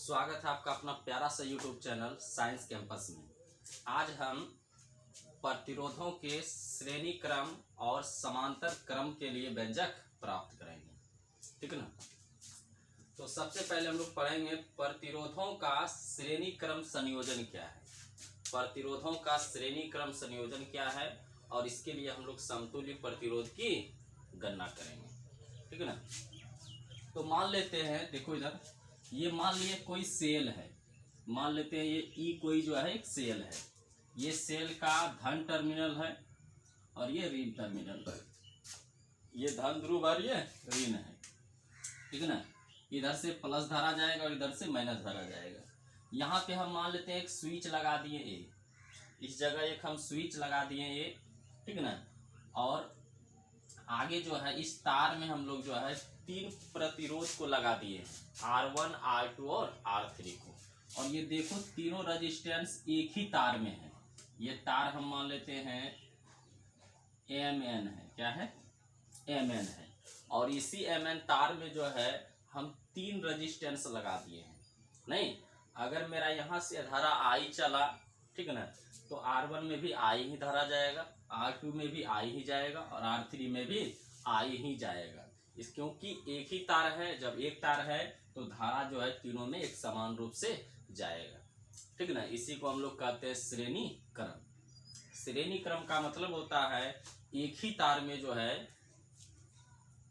स्वागत है आपका अपना प्यारा सा यूट्यूब चैनल साइंस कैंपस में। आज हम प्रतिरोधों के श्रेणी क्रम और समांतर क्रम के लिए व्यंजक प्राप्त करेंगे, ठीक है ना। तो सबसे पहले हम लोग पढ़ेंगे प्रतिरोधों का श्रेणी क्रम संयोजन क्या है। प्रतिरोधों का श्रेणी क्रम संयोजन क्या है और इसके लिए हम लोग समतुल्य प्रतिरोध की गणना करेंगे, ठीक है ना। तो मान लेते हैं, देखो इधर, ये मान लिए कोई सेल है, मान लेते हैं ये ई कोई जो है एक सेल है। ये सेल का धन टर्मिनल है और ये ऋण टर्मिनल है। ये धन ध्रुव और ये ऋण है, ठीक है ना। इधर से प्लस धारा जाएगा और इधर से माइनस धारा जाएगा। यहाँ पे हम मान लेते हैं एक स्विच लगा दिए ए, इस जगह एक हम स्विच लगा दिए ए, ठीक है ना। और आगे जो है इस तार में हम लोग जो है 3 प्रतिरोध को लगा दिए हैं, R1, R2 और R3 को। और ये देखो तीनों रेजिस्टेंस एक ही तार में है। ये तार हम मान लेते हैं Mn है, क्या है, Mn है। और इसी Mn तार में जो है हम 3 रेजिस्टेंस लगा दिए हैं। नहीं, अगर मेरा यहाँ से धारा I चला, ठीक है ना, तो R1 में भी I ही धारा जाएगा, R2 में भी I ही जाएगा और R3 में भी I ही जाएगा। इस क्योंकि एक ही तार है, जब एक तार है तो धारा जो है तीनों में एक समान रूप से जाएगा, ठीक है ना। इसी को हम लोग कहते हैं श्रेणी क्रम। श्रेणी क्रम का मतलब होता है एक ही तार में जो है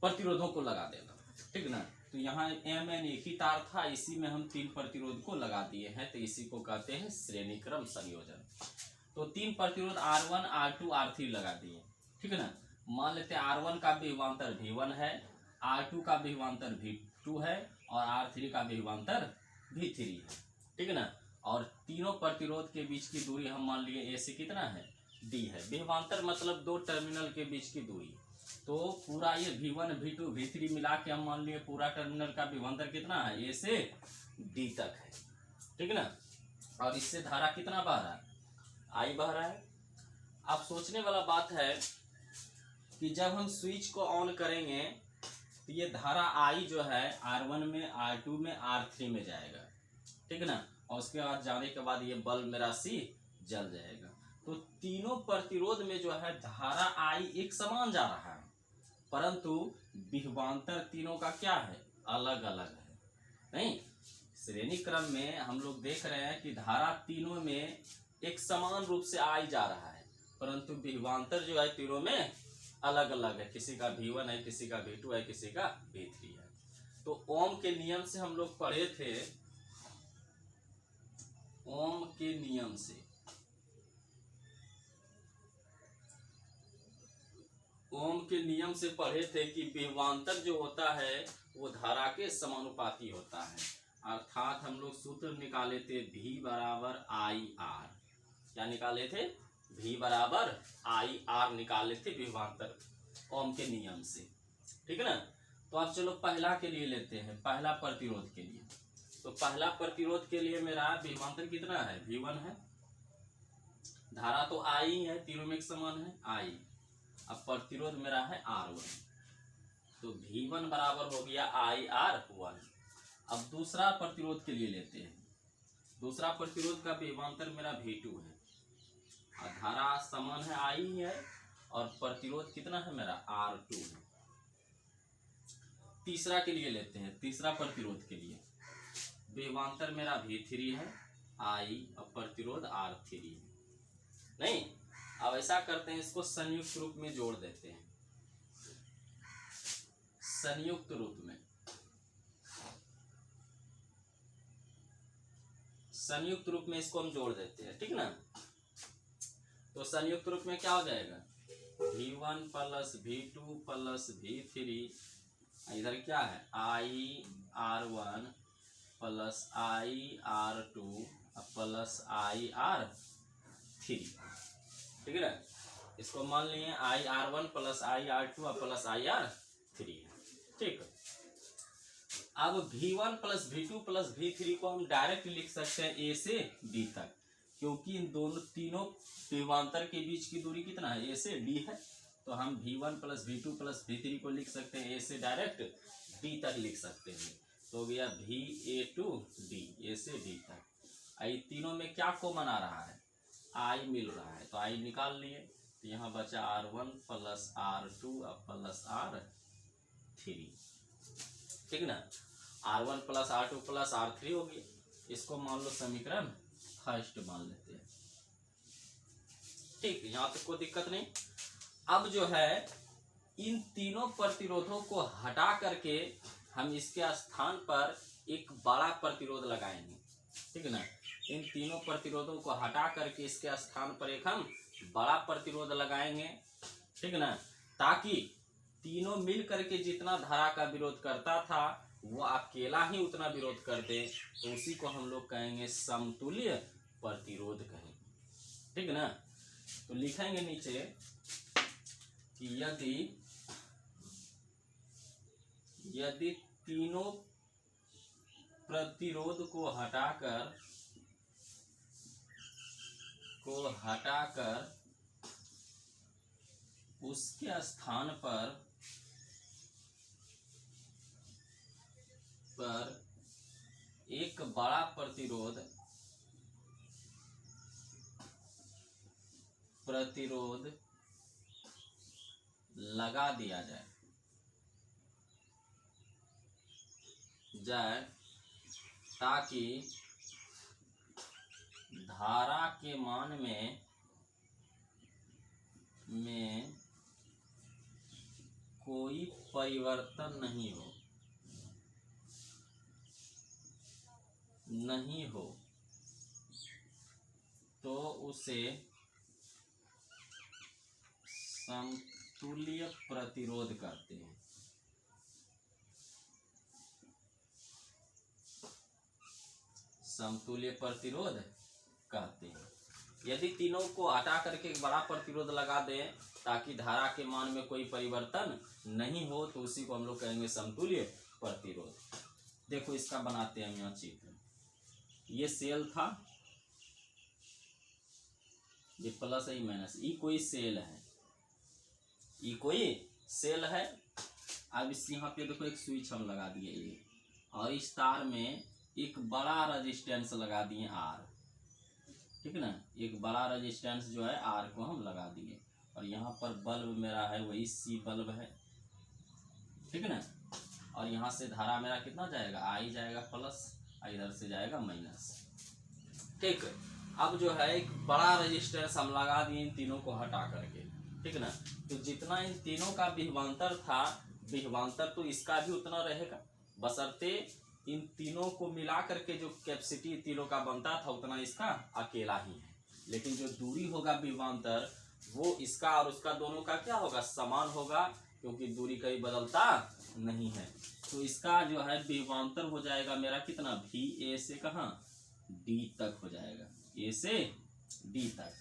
प्रतिरोधों को लगा देना, ठीक है ना। तो यहाँ Mn एक ही तार था, इसी में हम 3 प्रतिरोध को लगा दिए हैं, तो इसी को कहते हैं श्रेणी क्रम संयोजन। तो 3 प्रतिरोध R1, R2, R3 लगा दिए, ठीक है ना। मान लेते हैं R1 का विभवांतर V1 है, R2 का विभवांतर V2 है और R3 का विभवांतर V3 है, ठीक है ना। और तीनों प्रतिरोध के बीच की दूरी हम मान लिए A से कितना है, D है। विभवांतर मतलब 2 टर्मिनल के बीच की दूरी। तो पूरा ये V1, V2, V3 मिला के हम मान लिए पूरा टर्मिनल का विभवांतर कितना है, A से D तक है, ठीक है ना। और इससे धारा कितना बह रहा है, I बह रहा है। अब सोचने वाला बात है कि जब हम स्विच को ऑन करेंगे तो ये धारा I जो है R1 में, R2 में, R3 में जाएगा, ठीक है ना। और उसके बाद जाने के बाद ये बल्ब मेरा C जल जाएगा। तो तीनों प्रतिरोध में जो है धारा I एक समान जा रहा है, परंतु विभवांतर तीनों का क्या है, अलग अलग है। नहीं, श्रेणी क्रम में हम लोग देख रहे हैं कि धारा तीनों में एक समान रूप से I जा रहा है, परंतु विभवांतर जो है तीनों में अलग अलग है। किसी का V1 है, किसी का V2 है, किसी का V3 है। तो ओम के नियम से हम लोग पढ़े थे, ओम के नियम से, ओम के नियम से पढ़े थे कि विभवांतर जो होता है वो धारा के समानुपाती होता है। अर्थात हम लोग सूत्र निकाले थे V बराबर IR। क्या निकाले थे, V बराबर IR निकाले थे विभवांतर ओम के नियम से, ठीक है ना। तो अब चलो पहला के लिए लेते हैं, पहला प्रतिरोध के लिए। तो पहला प्रतिरोध के लिए मेरा विभवांतर कितना है, V1 है, धारा तो I है, तीनों में एक समान है I। अब प्रतिरोध मेरा है R1, तो V1 बराबर हो गया IR1। अब दूसरा प्रतिरोध के लिए लेते हैं। दूसरा प्रतिरोध का विभवांतर मेरा V2 है और धारा समान है I ही है और प्रतिरोध कितना है मेरा R2 है। तीसरा के लिए लेते हैं, तीसरा प्रतिरोध के लिए विभवांतर मेरा V3 है, I और प्रतिरोध R3 है। नहीं, अब ऐसा करते हैं, इसको संयुक्त रूप में जोड़ देते हैं। संयुक्त रूप में, संयुक्त रूप में इसको हम जोड़ देते हैं, ठीक ना। तो संयुक्त रूप में क्या हो जाएगा, V1 plus V2 plus V3, इधर क्या है IR1 plus IR2 plus IR3, ठीक है ना। इसको मान लिए IR1 plus IR2 plus IR3, ठीक। अब V1 plus V2 plus V3 को हम डायरेक्ट लिख सकते हैं A से D तक, क्योंकि इन दोनों तीनों विभवांतर के बीच की दूरी कितना है, A से D है। तो हम V1 plus V2 plus V3 को लिख सकते हैं A से डायरेक्ट D तक लिख सकते हैं। तो हो गया VA2D, ए से डी तक। आई तीनों में क्या कॉमन आ रहा है, आई मिल रहा है, तो आई निकाल लिए। तो यहाँ बचा R1 plus R2 plus R3, ठीक ना। R1 plus R2 plus R3 हो गया। इसको मान लो समीकरण फर्स्ट मान लेते हैं, ठीक, यहाँ तक कोई दिक्कत नहीं। अब जो है इन तीनों प्रतिरोधों को हटा करके हम इसके स्थान पर एक बड़ा प्रतिरोध लगाएंगे, ठीक ना। इन तीनों प्रतिरोधों को हटा करके इसके स्थान पर एक हम बड़ा प्रतिरोध लगाएंगे, ठीक ना, ताकि तीनों मिल करके जितना धारा का विरोध करता था वो अकेला ही उतना विरोध कर दे, तो उसी को हम लोग कहेंगे समतुल्य प्रतिरोध कहेंगे, ठीक ना। तो लिखेंगे नीचे कि यदि तीनों प्रतिरोध को हटाकर उसके स्थान पर एक बड़ा प्रतिरोध लगा दिया जाए ताकि धारा के मान में कोई परिवर्तन नहीं हो तो उसे समतुल्य प्रतिरोध कहते हैं। समतुल्य प्रतिरोध कहते हैं। यदि तीनों को हटा करके एक बड़ा प्रतिरोध लगा दें ताकि धारा के मान में कोई परिवर्तन नहीं हो तो उसी को हम लोग कहेंगे समतुल्य प्रतिरोध। देखो इसका बनाते हैं हम यहाँ चित्र। ये सेल था, ये प्लस है माइनस, ई कोई सेल है, ई कोई सेल है। अब इस यहाँ पे देखो एक स्विच हम लगा दिए ये, और इस तार में एक बड़ा रेजिस्टेंस लगा दिए R, ठीक ना। एक बड़ा रेजिस्टेंस जो है R को हम लगा दिए, और यहाँ पर बल्ब मेरा है वही C बल्ब है, ठीक ना। और यहाँ से धारा मेरा कितना जाएगा, I जाएगा प्लस, इधर से जाएगा माइनस, ठीक। अब जो है एक बड़ा रेजिस्टेंस हम लगा दिए इन तीनों को हटा करके, ठीक ना। तो जितना इन तीनों का विभवांतर था, विभवांतर तो इसका भी उतना रहेगा, बशर्ते इन तीनों को मिला करके जो कैपेसिटी तीनों का बनता था उतना इसका अकेला ही है। लेकिन जो दूरी होगा विभवांतर वो इसका और उसका दोनों का क्या होगा, समान होगा, क्योंकि दूरी कहीं बदलता नहीं है। तो इसका जो है विभवांतर हो जाएगा मेरा कितना, VA से कहाँ D तक हो जाएगा, A से D तक,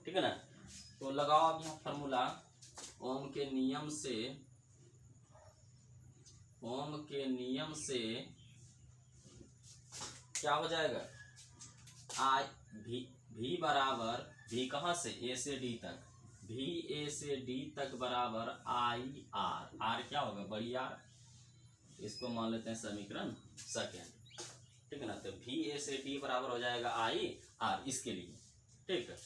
ठीक है ना। तो लगाओ अब यहाँ फॉर्मूला, ओम के नियम से क्या हो जाएगा, V बराबर, V कहाँ से, A से D तक, VA से D तक बराबर IR, R क्या होगा, बड़ी R, इसको मान लेते हैं समीकरण सेकेंड, ठीक है ना। तो VA से D बराबर हो जाएगा IR इसके लिए, ठीक।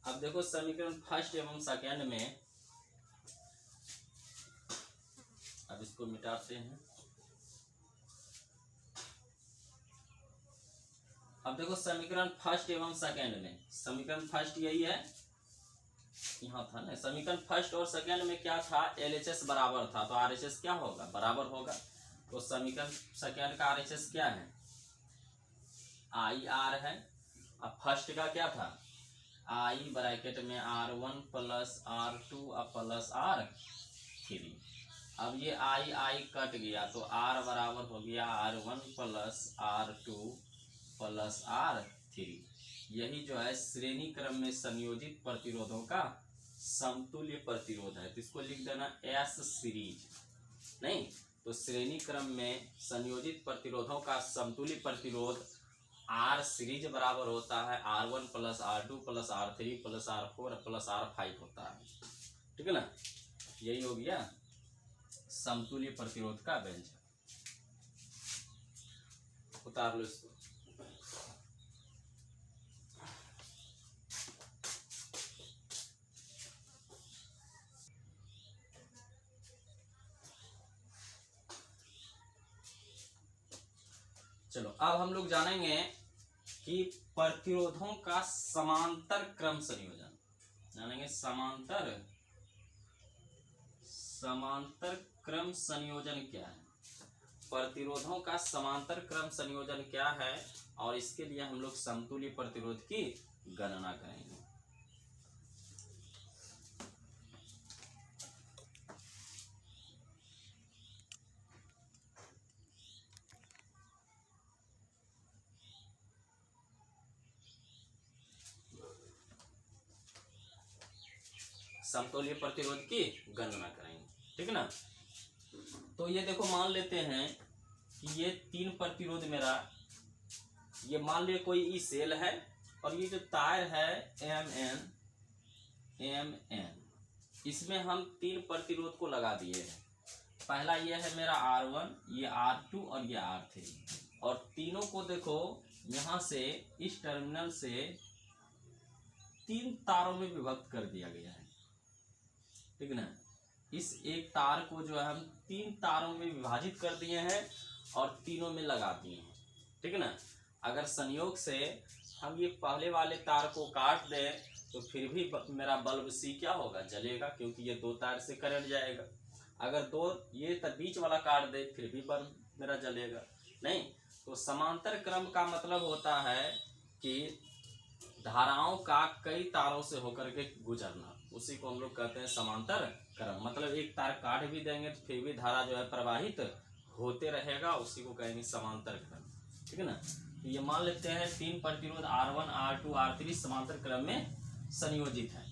अब देखो समीकरण फर्स्ट एवं सेकेंड में, अब इसको मिटाते हैं। अब देखो समीकरण फर्स्ट एवं सेकेंड में, समीकरण फर्स्ट यही है, यहाँ था ना। समीकरण फर्स्ट और सेकेंड में क्या था, LHS बराबर था, तो RHS क्या होगा, बराबर होगा। तो समीकरण सेकेंड का RHS क्या है, IR है। अब फर्स्ट का क्या था, I ब्रैकेट में R1 plus R2 plus R3। अब ये I कट गया तो R बराबर हो गया R1 plus R2 plus R3। यही जो है श्रेणी क्रम में संयोजित प्रतिरोधों का समतुल्य प्रतिरोध है। तो इसको लिख देना S सीरीज, नहीं तो श्रेणी क्रम में संयोजित प्रतिरोधों का समतुल्य प्रतिरोध R सीरीज बराबर होता है R1 plus R2 plus R3 plus R4 plus R5 होता है, ठीक है ना। यही हो गया समतुल्य प्रतिरोध का व्यंजक। उतार लो इसको। चलो अब हम लोग जानेंगे कि प्रतिरोधों का समांतर क्रम संयोजन। जानेंगे समांतर क्रम संयोजन क्या है, प्रतिरोधों का समांतर क्रम संयोजन क्या है, और इसके लिए हम लोग समतुल्य प्रतिरोध की गणना करेंगे। समतुल्य प्रतिरोध की गणना करेंगे, ठीक है ना। तो ये देखो, मान लेते हैं कि ये 3 प्रतिरोध मेरा, ये मान लिया कोई ई सेल है, और ये जो तार है एम एन, इसमें हम 3 प्रतिरोध को लगा दिए हैं। पहला ये है मेरा R1, ये R2 और ये R3, और तीनों को देखो यहां से इस टर्मिनल से 3 तारों में विभक्त कर दिया गया है, ठीक है ना। इस एक तार को जो है हम 3 तारों में विभाजित कर दिए हैं और तीनों में लगा दिए हैं, ठीक है ना। अगर संयोग से हम ये पहले वाले तार को काट दें तो फिर भी मेरा बल्ब सी क्या होगा, जलेगा, क्योंकि ये 2 तार से करंट जाएगा। अगर 2 ये बीच वाला काट दे फिर भी बल्ब मेरा जलेगा नहीं। तो समांतर क्रम का मतलब होता है कि धाराओं का कई तारों से होकर के गुजरना, उसी को हम लोग कहते हैं समांतर क्रम। मतलब एक तार काट भी देंगे तो फिर भी धारा जो है प्रवाहित होते रहेगा, उसी को कहेंगे समांतर क्रम, ठीक है ना। तो ये मान लेते हैं 3 प्रतिरोध R1, R2, R3 समांतर क्रम में संयोजित है,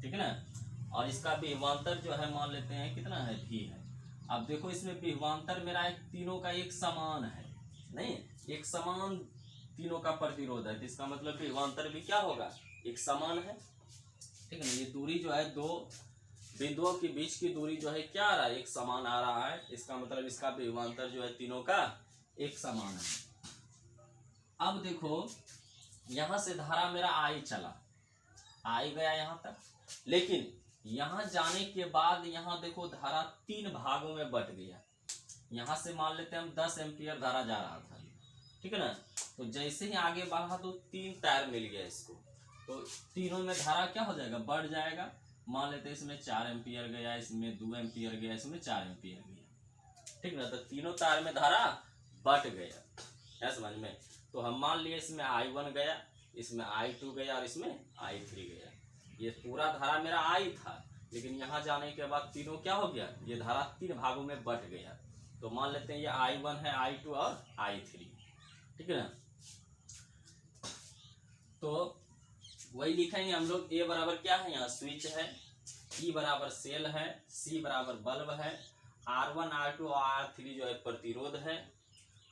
ठीक है ना। और इसका विभवांतर जो है मान लेते हैं कितना है, V है। अब देखो इसमें विभवांतर मेरा तीनों का एक समान है, नहीं, एक समान तीनों का प्रतिरोध है, तो इसका मतलब विभवांतर भी क्या होगा, एक समान है, ठीक है ना। ये दूरी जो है 2 बिंदुओं के बीच की दूरी जो है क्या आ रहा है, एक समान आ रहा है। इसका मतलब इसका विभवांतर जो है तीनों का एक समान है। अब देखो यहां से धारा मेरा I चला, I गया यहां तक, लेकिन यहां जाने के बाद यहां देखो धारा 3 भागों में बट गया। यहां से मान लेते हैं हम 10 एम्पियर धारा जा रहा था, ठीक है ना। तो जैसे ही आगे बढ़ा तो 3 तार मिल गया इसको, तो तीनों में धारा क्या हो जाएगा, बढ़ जाएगा। मान लेते हैं इसमें 4 एम्पियर गया, इसमें 2 एम्पियर गया, इसमें 4 एम्पियर गया, ठीक ना। तो तीनों तार में धारा बढ़ गया है, समझ में। तो हम मान लिए इसमें I1 गया, इसमें I2 गया और इसमें I3 गया। ये पूरा धारा मेरा I था, लेकिन यहाँ जाने के बाद तीनों क्या हो गया, ये धारा 3 भागों में बट गया। तो मान लेते हैं ये I1 है, I2 और I3, ठीक है ना। तो वही लिखेंगे हम लोग। A बराबर क्या है, यहाँ स्विच है, E बराबर सेल है, C बराबर बल्ब है, R1, R2 और R3 जो है प्रतिरोध है,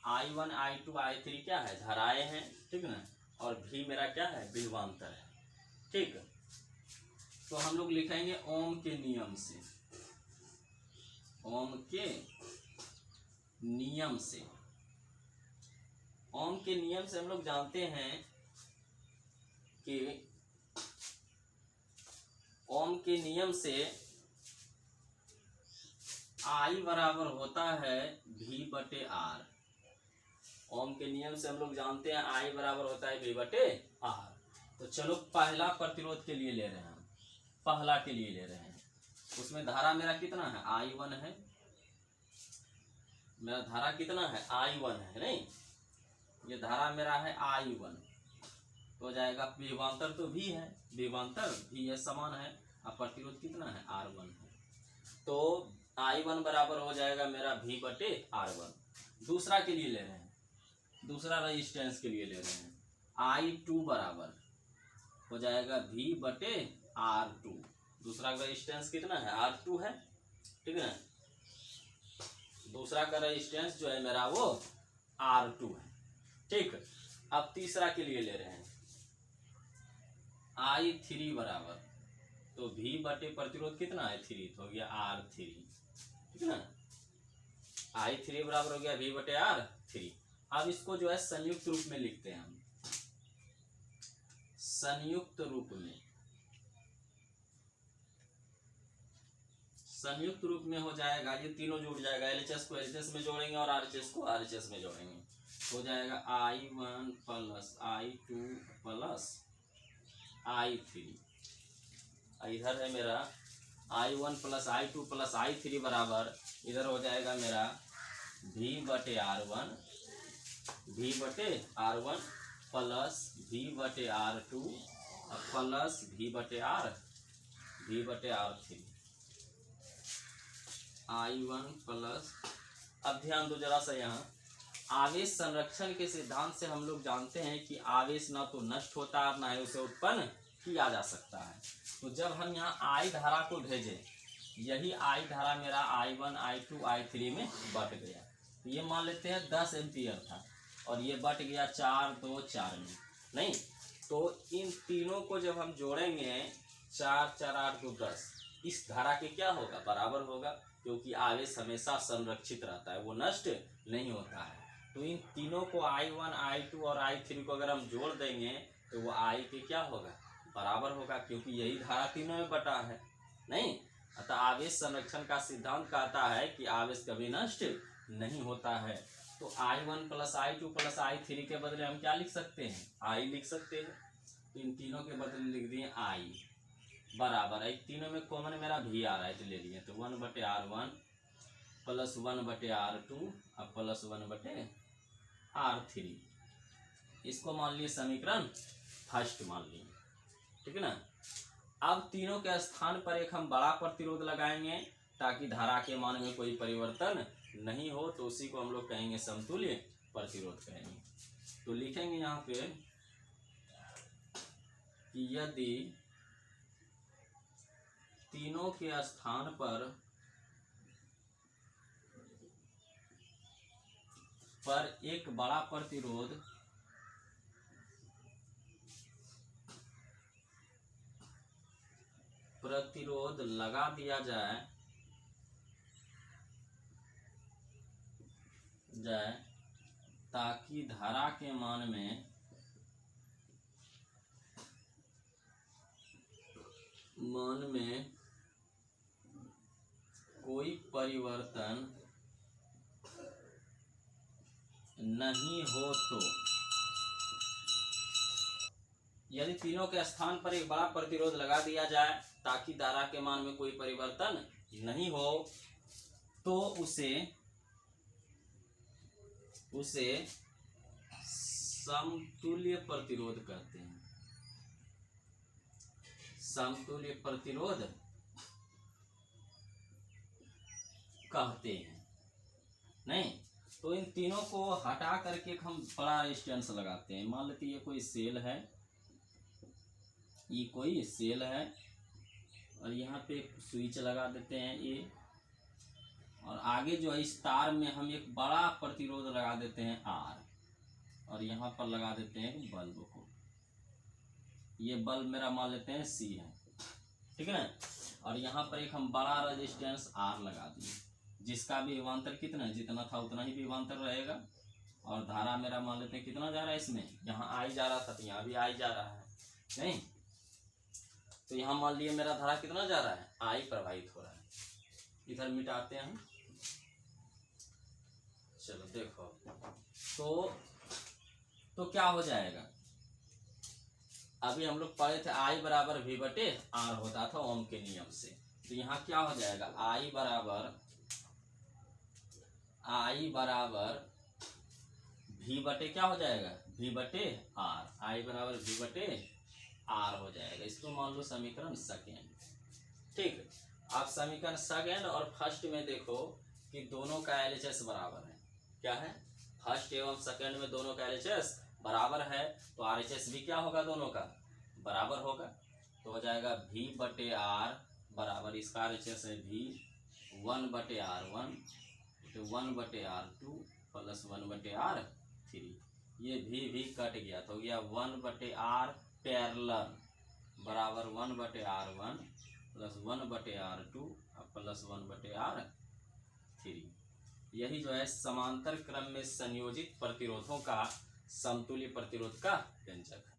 I1, I2, I3 क्या है, धाराएं हैं, ठीक है ना। और V मेरा क्या है, विभवांतर है, ठीक। तो हम लोग लिखेंगे ओम के नियम से, ओम के नियम से। ओम के नियम से हम लोग जानते हैं कि ओम के नियम से I बराबर होता है V बटे R। ओम के नियम से हम लोग जानते हैं I बराबर होता है V बटे R। तो चलो पहला प्रतिरोध के लिए ले रहे हैं, पहला के लिए ले रहे हैं। उसमें धारा मेरा कितना है, I1 है, मेरा धारा कितना है, I1 है, नहीं, ये धारा मेरा है I1, तो हो जाएगा विभवांतर तो V है, विभवांतर V है, समान है। अब प्रतिरोध कितना है, R1 है, तो I1 बराबर हो जाएगा मेरा V बटे R1। दूसरा के लिए ले रहे हैं, दूसरा रेजिस्टेंस के लिए ले रहे हैं, I2 बराबर हो जाएगा V बटे R2। दूसरा का रेजिस्टेंस कितना है, R2 है, ठीक है ना। दूसरा का रेजिस्टेंस जो है मेरा वो R2 है, ठीक। अब तीसरा के लिए ले रहे हैं, I3 बराबर, तो V बटे प्रतिरोध कितना है, 3, तो हो गया R3, ठीक है ना। I3 बराबर हो गया V बटे R3। अब इसको जो है संयुक्त रूप में लिखते हैं हम, संयुक्त रूप में, संयुक्त रूप में हो जाएगा, ये तीनों जुड़ जाएगा, एलएचएस को एलएचएस में जोड़ेंगे और आरएचएस को आरएचएस में जोड़ेंगे, हो जाएगा I1 plus I2 plus I3। इधर है मेरा I1 plus I2 plus I3 बराबर, इधर हो जाएगा मेरा V बटे R1 प्लस V बटे R2 प्लस V बटे R3। I1 प्लस, अब ध्यान दो जरा सा, यहाँ आवेश संरक्षण के सिद्धांत से हम लोग जानते हैं कि आवेश ना तो नष्ट होता है ना ही उसे उत्पन्न किया जा सकता है। तो जब हम यहाँ I धारा को भेजें, यही I धारा मेरा I1 I2 I3 में बट गया, तो ये मान लेते हैं 10 एम्पियर था और ये बट गया 4 2 4 में, नहीं तो इन तीनों को जब हम जोड़ेंगे 4 4 8 2 10, इस धारा के क्या होगा, बराबर होगा, क्योंकि आवेश हमेशा संरक्षित रहता है, वो नष्ट नहीं होता है। तो इन तीनों को I1 I2 और I3 को अगर हम जोड़ देंगे तो वो I के क्या होगा, बराबर होगा, क्योंकि यही धारा तीनों में बटा है, नहीं। अतः आवेश संरक्षण का सिद्धांत कहता है कि आवेश कभी नष्ट नहीं होता है। तो I1 plus I2 plus I3 के बदले हम क्या लिख सकते हैं, I लिख सकते हैं। तो इन तीनों के बदले लिख दिए I बराबर है, तीनों में कॉमन मेरा V आ रहा है तो ले लिए, तो 1 बटे R1 प्लस 1 बटे R2 और प्लस 1 बटे R3। इसको मान लिए समीकरण फर्स्ट मान लिए, ठीक है ना। अब तीनों के स्थान पर एक हम बड़ा प्रतिरोध लगाएंगे ताकि धारा के मान में कोई परिवर्तन नहीं हो, तो उसी को हम लोग कहेंगे समतुल्य प्रतिरोध कहेंगे। तो लिखेंगे यहाँ पे कि यदि तीनों के स्थान पर एक बड़ा प्रतिरोध लगा दिया जाए ताकि धारा के मान में कोई परिवर्तन नहीं हो, तो यदि तीनों के स्थान पर एक बड़ा प्रतिरोध लगा दिया जाए ताकि धारा के मान में कोई परिवर्तन नहीं हो, तो उसे समतुल्य प्रतिरोध कहते हैं, समतुल्य प्रतिरोध कहते हैं, नहीं। तो इन तीनों को हटा करके हम बड़ा रेजिस्टेंस लगाते हैं। मान लेते ये कोई सेल है, ये कोई सेल है और यहाँ पे एक स्विच लगा देते हैं ये, और आगे जो है इस तार में हम एक बड़ा प्रतिरोध लगा देते हैं R, और यहाँ पर लगा देते हैं बल्ब को, ये बल्ब मेरा मान लेते हैं C है, ठीक है ना। और यहाँ पर एक हम बड़ा रेजिस्टेंस R लगा दिए, जिसका भी विभवांतर कितना है, जितना था उतना ही विभवांतर रहेगा, और धारा मेरा मान लेते हैं कितना जा रहा है इसमें, यहाँ I जा रहा था तो यहाँ भी I जा रहा है, नहीं। तो यहाँ मान लिए मेरा धारा कितना जा रहा है, I प्रवाहित हो रहा है। इधर मिटाते हैं, चलो देखो, तो क्या हो जाएगा, अभी हम लोग पढ़े थे I बराबर V बटे R होता था ओम के नियम से। तो यहाँ क्या हो जाएगा, I बराबर V बटे क्या हो जाएगा, V बटे R, I बराबर V बटे R हो जाएगा। इसको मान लो समीकरण सेकेंड, ठीक। आप समीकरण सेकेंड और फर्स्ट में देखो कि दोनों का LHS बराबर है, क्या है, फर्स्ट एवं सेकेंड में दोनों का LHS बराबर है, तो RHS भी क्या होगा, दोनों का बराबर होगा। तो हो जाएगा V बटे R बराबर, इसका RHS है V 1 बटे R1 तो 1 बटे R2 प्लस 1 बटे R3, ये भी कट गया तो हो गया 1 बटे R पैरेलल बराबर 1 बटे R1 प्लस 1 बटे R2 प्लस 1 बटे R3। यही जो है समांतर क्रम में संयोजित प्रतिरोधों का समतुल्य प्रतिरोध का व्यंजक है।